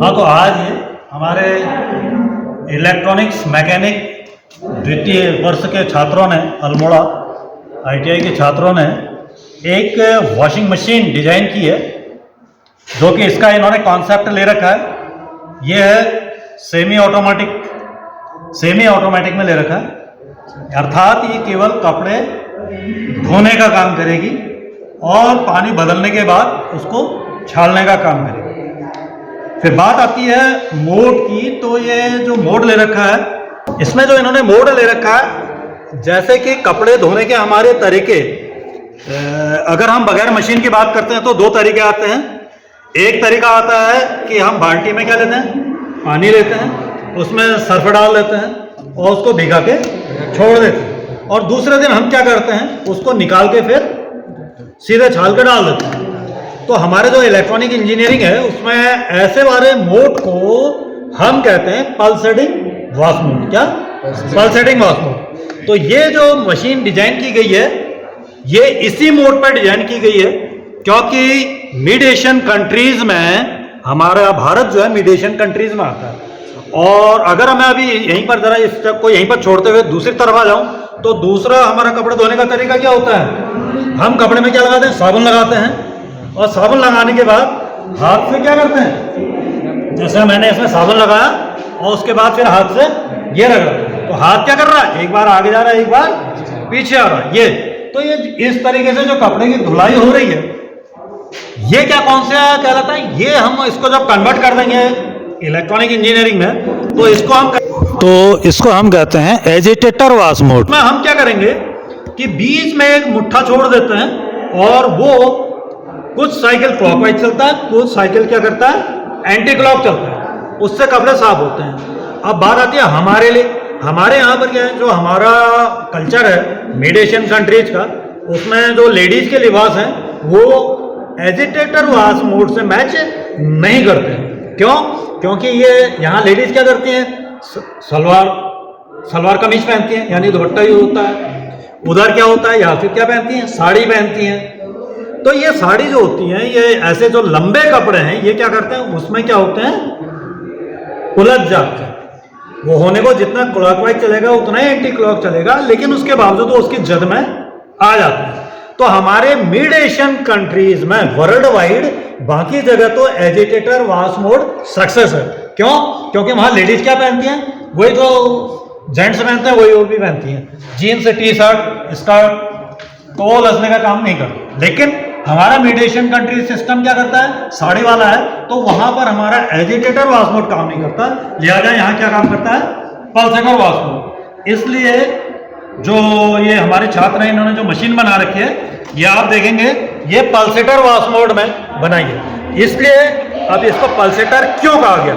हाँ, तो आज हमारे इलेक्ट्रॉनिक्स मैकेनिक द्वितीय वर्ष के छात्रों ने, अल्मोड़ा ITI के छात्रों ने एक वॉशिंग मशीन डिजाइन की है, जो कि इसका इन्होंने कॉन्सेप्ट ले रखा है। ये है सेमी ऑटोमेटिक में ले रखा है, अर्थात ये केवल कपड़े धोने का काम करेगी और पानी बदलने के बाद उसको छालने का काम करेगी। फिर बात आती है मोड की, तो ये जो मोड ले रखा है, इसमें जो इन्होंने मोड ले रखा है, जैसे कि कपड़े धोने के हमारे तरीके, अगर हम बगैर मशीन की बात करते हैं तो दो तरीके आते हैं। एक तरीका आता है कि हम बाल्टी में क्या लेते हैं, पानी लेते हैं, उसमें सर्फ डाल देते हैं और उसको भिगा के छोड़ देते हैं, और दूसरे दिन हम क्या करते हैं, उसको निकाल के फिर सीधे छाल के डाल देते हैं। तो हमारे जो इलेक्ट्रॉनिक इंजीनियरिंग है, उसमें ऐसे वाले मोड को हम कहते हैं पल्सेटिंग वॉश मोड। क्या? Pulsating wash mode. तो ये जो मशीन डिजाइन की गई है, ये इसी मोड पर डिजाइन की गई है, क्योंकि मिड एशियन कंट्रीज में, हमारा भारत जो है मिड एशियन कंट्रीज में आता है। और अगर मैं अभी यहीं पर जरा इस स्टेप को यहीं पर छोड़ते हुए दूसरी तरफ आ जाऊं, तो दूसरा हमारा कपड़े धोने का तरीका क्या होता है, हम कपड़े में क्या लगाते हैं, साबुन लगाते हैं, और साबुन लगाने के बाद हाथ से क्या करते हैं, जैसे मैंने इसमें साबुन लगाया और उसके बाद फिर हाथ से ये रगड़ा, तो हाथ क्या कर रहा है, एक बार आगे जा रहा है, एक बार पीछे आ रहा है। ये तो ये इस तरीके से जो कपड़े की धुलाई हो रही है, ये क्या कौन सा कहलाता है, ये हम इसको जब कन्वर्ट कर देंगे इलेक्ट्रॉनिक इंजीनियरिंग में, तो इसको हम कहते हैं एजिटेटर वॉश मोड में। हम क्या करेंगे कि बीच में एक मुट्ठा छोड़ देते हैं और वो कुछ साइकिल क्लॉकवाइज चलता है, कुछ साइकिल क्या करता है, एंटी क्लॉक चलता है, उससे कपड़े साफ होते हैं। अब बात आती है हमारे लिए, हमारे यहाँ पर क्या है, जो हमारा कल्चर है मिड एशियन कंट्रीज का, उसमें जो लेडीज के लिबास हैं वो एजिटेटर वॉश मोड से मैच नहीं करते। क्यों? क्योंकि ये यहाँ लेडीज क्या करती हैं, सलवार कमीज पहनती हैं, यानी दुपट्टा ही होता है। उधर क्या होता है, या फिर क्या पहनती हैं, साड़ी पहनती हैं। तो ये साड़ी जो होती हैं, ये ऐसे जो लंबे कपड़े हैं, ये क्या करते हैं, उसमें क्या होते हैं, उलझ जाते हैं। वो होने को जितना क्लॉकवाइज चलेगा उतना ही एंटी क्लॉक चलेगा, लेकिन उसके बावजूद वो उसकी जद में आ जाते हैं। तो हमारे मिड एशियन कंट्रीज में वर्ल्ड वाइड बाकी जगह तो एजिटेटर वॉश मोड सक्सेस है। क्यों? क्योंकि वहां लेडीज क्या पहनती हैं, वही जो जेंट्स पहनते हैं वही वो भी पहनती हैं, जीन्स, टी-शर्ट, स्कर्ट, तो वो लसने का काम नहीं करती। लेकिन हमारा मिड एशियन कंट्री सिस्टम क्या करता है, साड़ी वाला है, तो वहां पर हमारा एजिटेटर वॉश मोड काम नहीं करता, लिहाजा यहाँ क्या काम करता है, पल्सेटर वॉश मोड। इसलिए जो ये हमारे छात्र हैं, इन्होंने जो मशीन बना रखी है, ये आप देखेंगे ये पल्सेटर वॉश मोड में बनाई है। इसलिए अब इसको पल्सेटर क्यों कहा गया,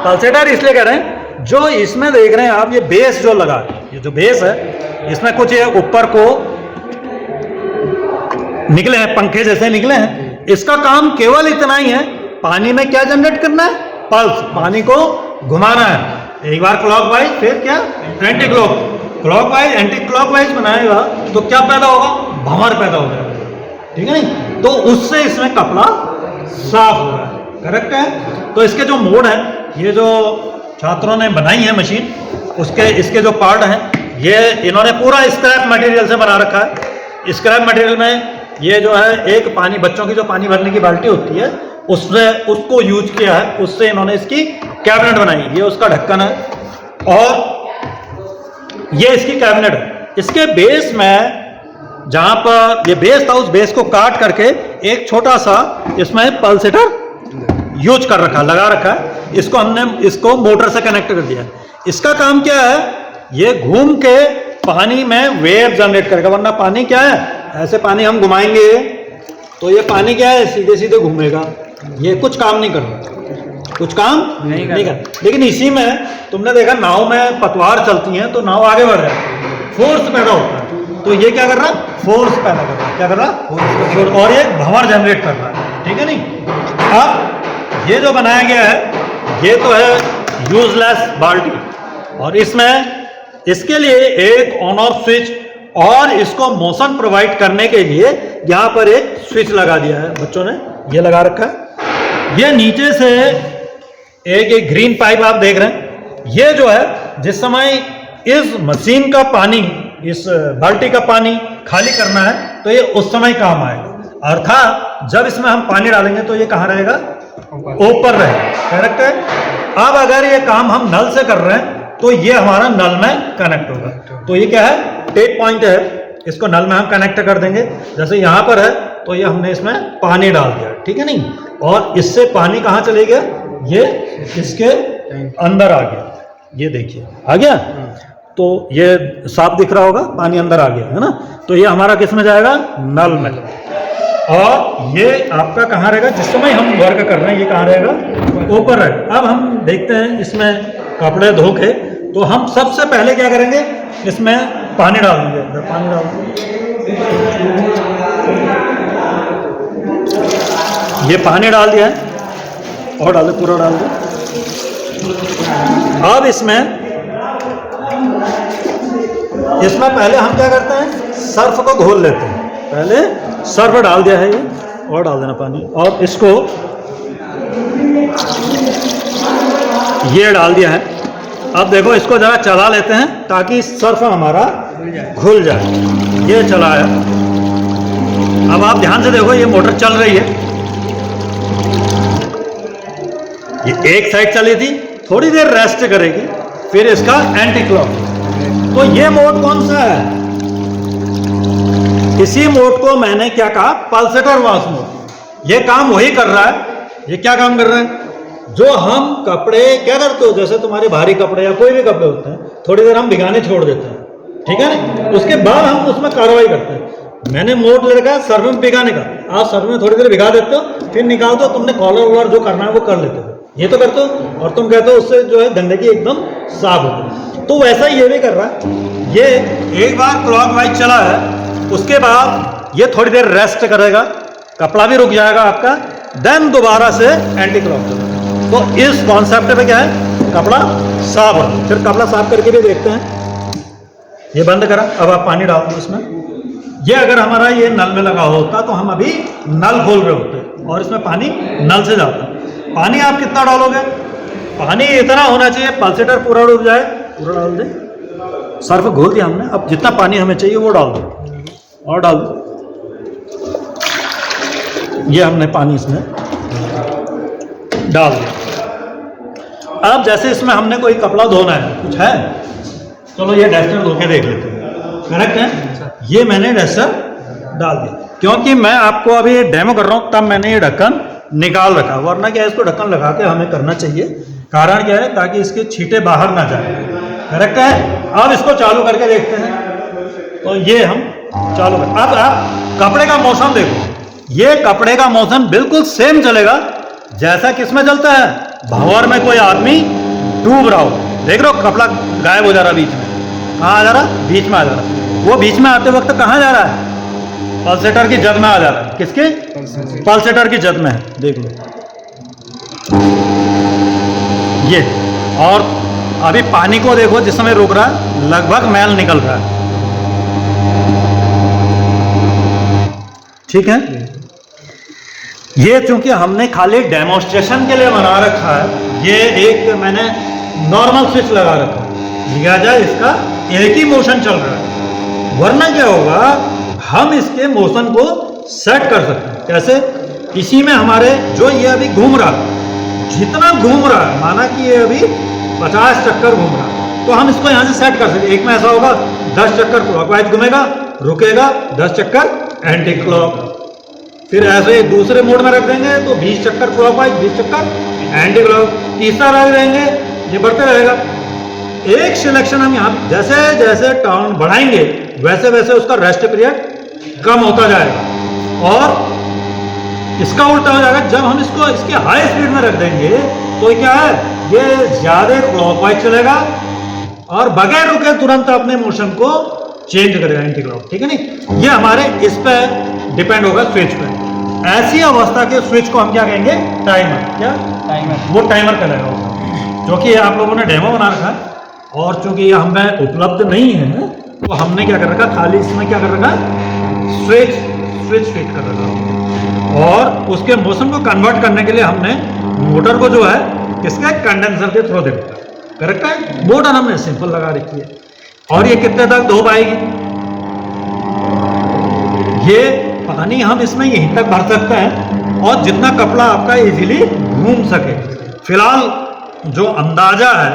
पल्सेटर इसलिए कह रहे हैं, जो इसमें देख रहे हैं आप, ये बेस जो लगा है, ये जो बेस है, इसमें कुछ ये ऊपर को निकले हैं, पंखे जैसे निकले हैं। इसका काम केवल इतना ही है, पानी में क्या जनरेट करना है, पल्स, पानी को घुमाना है, एक बार क्लॉकवाइज, फिर क्या एंटी क्लॉकवाइज, एंटी क्लॉकवाइज बनाएगा तो क्या पैदा होगा, भंवर पैदा हो जाएगा, ठीक है नहीं, तो उससे इसमें कपड़ा साफ हो रहा है। करेक्ट है। तो इसके जो मोड है, ये जो छात्रों ने बनाई है मशीन, इसके जो पार्ट हैं, ये इन्होंने पूरा स्क्रैप मटेरियल से बना रखा है। स्क्रैप मटेरियल में ये जो है, एक पानी, बच्चों की जो पानी भरने की बाल्टी होती है, उसको यूज किया है, उससे इन्होंने इसकी कैबिनेट बनाई। ये उसका ढक्कन है और ये इसकी कैबिनेट है। इसके बेस में, जहां पर ये बेस था, उस बेस को काट करके एक छोटा सा इसमें पल्सेटर यूज कर रखा, लगा रखा है। इसको मोटर से कनेक्ट कर दिया। इसका काम क्या है, ये घूम के पानी में वेव जनरेट करेगा, वरना पानी क्या है, ऐसे पानी हम घुमाएंगे तो ये पानी क्या है, सीधे सीधे घूमेगा, ये कुछ काम नहीं कर रहा, कुछ काम नहीं कर। लेकिन इसी में तुमने देखा, नाव में पतवार चलती हैं तो नाव आगे बढ़ रहा है, फोर्स पैदा होता है, तो ये क्या कर रहा है, फोर्स पैदा कर रहा है, क्या कर रहा है, और ये भंवर जनरेट कर रहा है, ठीक है नहीं। अब ये जो बनाया गया है, ये तो है यूजलेस बाल्टी, और इसमें इसके लिए एक ऑन ऑफ स्विच और इसको मोशन प्रोवाइड करने के लिए यहां पर एक स्विच लगा दिया है, बच्चों ने ये लगा रखा है। ये नीचे से एक ग्रीन पाइप आप देख रहे हैं, ये जो है जिस समय इस मशीन का पानी, इस बाल्टी का पानी खाली करना है तो ये उस समय काम आएगा। अर्थात जब इसमें हम पानी डालेंगे तो ये कहाँ रहेगा, ऊपर रहेगा। करेक्ट है। अब अगर ये काम हम नल से कर रहे हैं तो ये हमारा नल में कनेक्ट होगा। तो ये क्या है, टेप पॉइंट है, इसको नल में हम कनेक्ट कर देंगे। जैसे यहाँ पर है तो ये हमने इसमें पानी डाल दिया, ठीक है नहीं, और इससे पानी कहाँ चले गया, ये इसके अंदर आ गया। ये देखिए आ गया, तो ये साफ दिख रहा होगा, पानी अंदर आ गया है ना। तो ये हमारा किस में जाएगा, नल में। और ये आपका कहाँ रहेगा, जिस समय हम वर्क कर रहे हैं ये कहाँ रहेगा, ऊपर रहेगा। अब हम देखते हैं इसमें कपड़े धो के, तो हम सबसे पहले क्या करेंगे, इसमें पानी डाल देंगे। पानी डाल देंगे, ये पानी डाल दिया है, और डाल दे, पूरा डाल दे। अब इसमें पहले हम क्या करते हैं, सर्फ को घोल लेते हैं। पहले सर्फ डाल दिया है ये, और डाल देना पानी, और इसको ये डाल दिया है। अब देखो इसको जरा चला लेते हैं ताकि सर्फ हमारा घुल जाए। ये चलाया, अब आप ध्यान से देखो ये मोटर चल रही है, ये एक साइड चली थी, थोड़ी देर रेस्ट करेगी, फिर इसका एंटी क्लॉक। तो ये मोड कौन सा है, इसी मोड को मैंने क्या कहा, पल्सेटर वॉश मोड। ये काम वही कर रहा है। ये क्या काम कर रहा है, जो हम कपड़े क्या करते हो, जैसे तुम्हारे भारी कपड़े या कोई भी कपड़े होते हैं, थोड़ी देर हम भिगाने छोड़ देते हैं, ठीक है ना, उसके बाद हम उसमें कार्रवाई करते हैं। मैंने मोड ले रखा है सर्फ में भिगाने का। आप सर्फ में थोड़ी देर भिगा देते हो, फिर निकालते हो, तुमने कॉलर वॉलर जो करना है वो कर लेते हो, ये तो करते हो, और तुम कहते हो उससे जो है गंदगी एकदम साफ होती है। तो वैसा ये भी कर रहा है। ये एक बार क्लॉकवाइज चला है, उसके बाद ये थोड़ी देर रेस्ट करेगा, कपड़ा भी रुक जाएगा आपका, देन दोबारा से एंटी क्लॉक चलेगा। तो इस कॉन्सेप्ट पे क्या है, कपड़ा साफ है। फिर कपड़ा साफ करके भी देखते हैं। ये बंद करा, अब आप पानी डाल दो इसमें। ये अगर हमारा ये नल में लगा होता तो हम अभी नल खोल रहे होते और इसमें पानी नल से जाता। पानी आप कितना डालोगे, पानी इतना होना चाहिए पल्सेटर पूरा डूब जाए, पूरा डाल दे। सर्फ घोल दिया हमने, अब जितना पानी हमें चाहिए वो डाल दो, और डाल दो। ये हमने पानी इसमें डाल दिया। अब जैसे इसमें हमने कोई कपड़ा धोना है, कुछ है, चलो ये डस्टर धो के देख लेते हैं। करेक्ट है, ये मैंने डस्टर डाल दिया, क्योंकि मैं आपको अभी डेमो कर रहा हूँ, तब मैंने ये ढक्कन निकाल रखा, वरना क्या है इसको ढक्कन लगा के हमें करना चाहिए। कारण क्या है, ताकि इसके छींटे बाहर ना जाए। करेक्ट है। अब इसको चालू करके देखते हैं, तो ये हम चालू कर। अब आप कपड़े का मौसम देखो, ये कपड़े का मौसम बिल्कुल सेम चलेगा जैसा किसमें चलता है, भंवर में कोई आदमी डूब रहा हो। देख रहे हो कपड़ा गायब हो जा रहा, बीच में कहाँ आ जा रहा, बीच में आ जा रहा। वो बीच में आते वक्त कहाँ जा रहा है, पल्सेटर की जद में आ जा रहा है। किसके, पल्सेटर की जद में है, देख लो ये। और अभी पानी को देखो, जिस समय रुक रहा है लगभग मैल निकल रहा है, ठीक है। ये चूंकि हमने खाली डेमोन्स्ट्रेशन के लिए बना रखा है, ये एक मैंने नॉर्मल स्विच लगा रखा है, लिया जाए इसका एक ही मोशन चल रहा है। वरना क्या होगा, हम इसके मोशन को सेट कर सकते हैं। कैसे, इसी में हमारे जो ये अभी घूम रहा है, जितना घूम रहा है, माना कि ये अभी 50 चक्कर घूम रहा है, तो हम इसको यहाँ से सेट कर सकते हैं। एक में ऐसा होगा 10 चक्कर क्लॉकवाइज घूमेगा, रुकेगा, 10 चक्कर एंटी क्लॉक। फिर ऐसे दूसरे मोड में रख देंगे तो 20 चक्कर क्लॉकवाइज, 20 चक्कर एंटी क्लॉक। तीसरा रख देंगे, ये बढ़ते रहेगा। एक सिलेक्शन हम यहाँ जैसे जैसे टर्न बढ़ाएंगे वैसे वैसे उसका रेस्ट पीरियड कम होता जाएगा। और इसका उल्टा हो जाएगा, जब हम इसको इसके हाई स्पीड में रख देंगे तो क्या है, ये ज्यादा क्लॉकवाइज चलेगा और बगैर रुके तुरंत अपने मोशन को चेंज करेगा एंटी क्लॉक, ठीक है नहीं। ये हमारे इस पे डिपेंड होगा, स्विच पे। ऐसी अवस्था के स्विच को हम क्या कहेंगे, टाइमर। क्या टाइमर, वो टाइमर कहलाएगा। जो कि आप लोगों ने डेमो बना रखा है, और चूंकि ये हमें उपलब्ध नहीं है तो हमने क्या कर रखा, खाली इसमें क्या कर रखा, स्विच फिट कर रखा। और उसके मोशन को कन्वर्ट करने के लिए हमने मोटर को जो है किसके कंडेंसर के थ्रू दिखता है। करेक्ट है, मोटर हमने सिंपल लगा रखी है। और ये कितने तक धो पाएगी? ये पानी हम इसमें यहीं तक भर सकते हैं और जितना कपड़ा आपका इजीली घूम सके। फिलहाल जो अंदाजा है,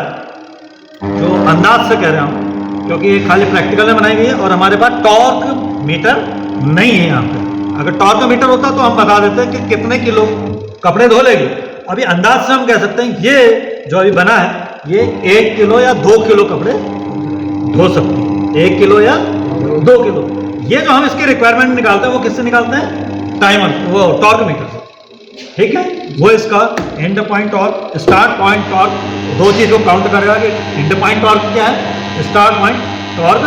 जो अंदाज से कह रहा हूँ, क्योंकि ये खाली प्रैक्टिकल में बनाई गई है और हमारे पास टॉर्क मीटर नहीं है यहाँ पे। अगर टॉर्क मीटर होता तो हम बता देते हैं कि कितने किलो कपड़े धो लेगी। अभी अंदाज से हम कह सकते हैं ये जो अभी बना है ये 1 किलो या 2 किलो कपड़े धो सकते हैं। 1 किलो या 2 किलो। ये जो हम इसकी रिक्वायरमेंट निकालते हैं वो किससे निकालते हैं? टाइमर, वो टॉर्क मीटर से। ठीक है, वो इसका and point torque, start point torque, दो चीज को काउंट करेगा कि एंड पॉइंट टॉर्क क्या है, स्टार्ट पॉइंट टॉर्क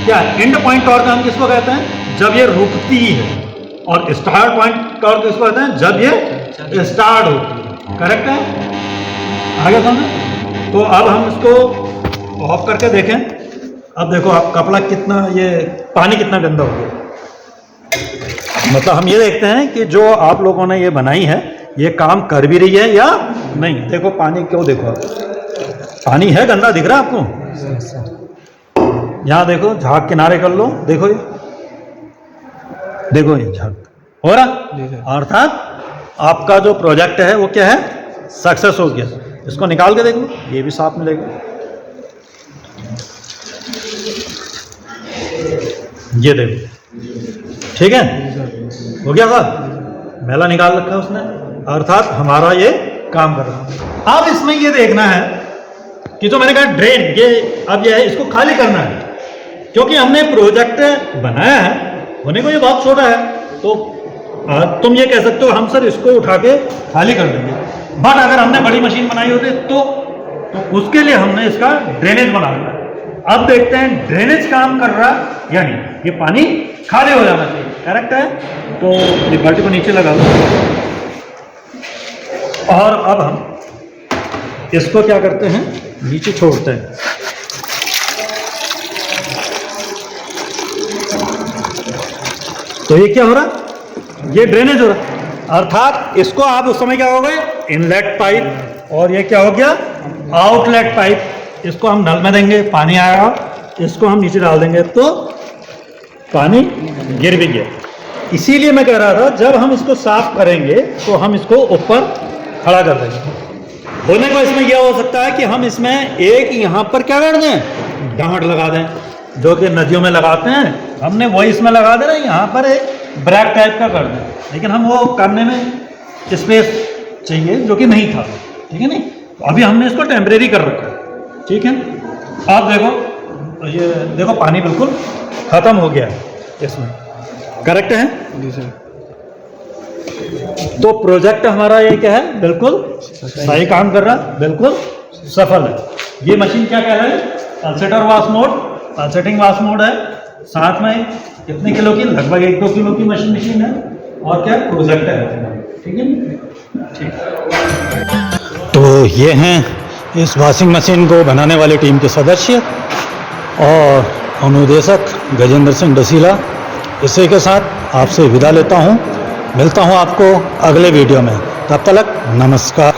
क्या है। एंड पॉइंट टॉर्क हम किसको कहते हैं? जब ये रुकती है। और स्टार्ट पॉइंट टॉर्क किसको कहते हैं? जब ये स्टार्ट होती है। करेक्ट है, आगे समझे? तो अब हम इसको ऑफ करके देखें। अब देखो आप कपड़ा कितना, ये पानी कितना गंदा हो गया। मतलब हम ये देखते हैं कि जो आप लोगों ने ये बनाई है ये काम कर भी रही है या नहीं। देखो पानी, क्यों देखो आप, पानी है गंदा, दिख रहा है आपको? यहाँ देखो, झाग किनारे कर लो, देखो ये, देखो ये झाग हो रहा। अर्थात आपका जो प्रोजेक्ट है वो क्या है? सक्सेस हो गया। इसको निकाल के देख लो, ये भी साफ मिलेगा। ये देखो, ठीक है, हो गया साहब, मैला निकाल रखा है उसने, अर्थात हमारा ये काम कर रहा है। अब इसमें ये देखना है कि जो मैंने कहा ड्रेन, ये अब ये है, इसको खाली करना है। क्योंकि हमने प्रोजेक्ट बनाया है, होने को ये बहुत छोटा है, तो तुम ये कह सकते हो हम सर इसको उठा के खाली कर देंगे। बट अगर हमने बड़ी मशीन बनाई होती तो उसके लिए हमने इसका ड्रेनेज बनाना है। अब देखते हैं ड्रेनेज काम कर रहा या नहीं। ये पानी खाली हो जाना चाहिए। करेक्ट है, तो ये बाल्टी को नीचे लगा लो और अब हम इसको क्या करते हैं? नीचे छोड़ते हैं। तो ये क्या हो रहा? ये ड्रेनेज हो रहा। अर्थात इसको आप उस समय क्या हो गए? इनलेट पाइप, और ये क्या हो गया? Outlet pipe. इसको हम नल में देंगे, पानी आएगा, इसको हम नीचे डाल देंगे तो पानी गिर भी गया। इसीलिए मैं कह रहा था जब हम इसको साफ करेंगे तो हम इसको ऊपर खड़ा कर देंगे। होने को इसमें यह हो सकता है कि हम इसमें एक यहाँ पर क्या कर दें? डांट लगा दें, जो कि नदियों में लगाते हैं, हमने वही इसमें लगा देना। यहाँ पर एक ब्रैक टाइप का कर दें, लेकिन हम वो करने में स्पेस चाहिए जो कि नहीं था। ठीक है, नहीं, तो अभी हमने इसको टेम्परेरी कर रखा है। ठीक है, आप देखो, ये देखो पानी बिल्कुल खत्म हो गया है इसमें। करेक्ट है जी सर। तो प्रोजेक्ट हमारा ये क्या है? बिल्कुल सही काम कर रहा, बिल्कुल सफल है। ये मशीन क्या कह रहा है? Pulsator wash mode, pulsating wash mode है। साथ में कितने किलो की? लगभग 1-2 किलो की मशीन है। और क्या? प्रोजेक्ट है। ठीक है, ठीक। तो ये हैं इस वॉशिंग मशीन को बनाने वाली टीम के सदस्य और अनुदेशक गजेंद्र सिंह डसीला। इसी के साथ आपसे विदा लेता हूँ। मिलता हूँ आपको अगले वीडियो में, तब तक नमस्कार।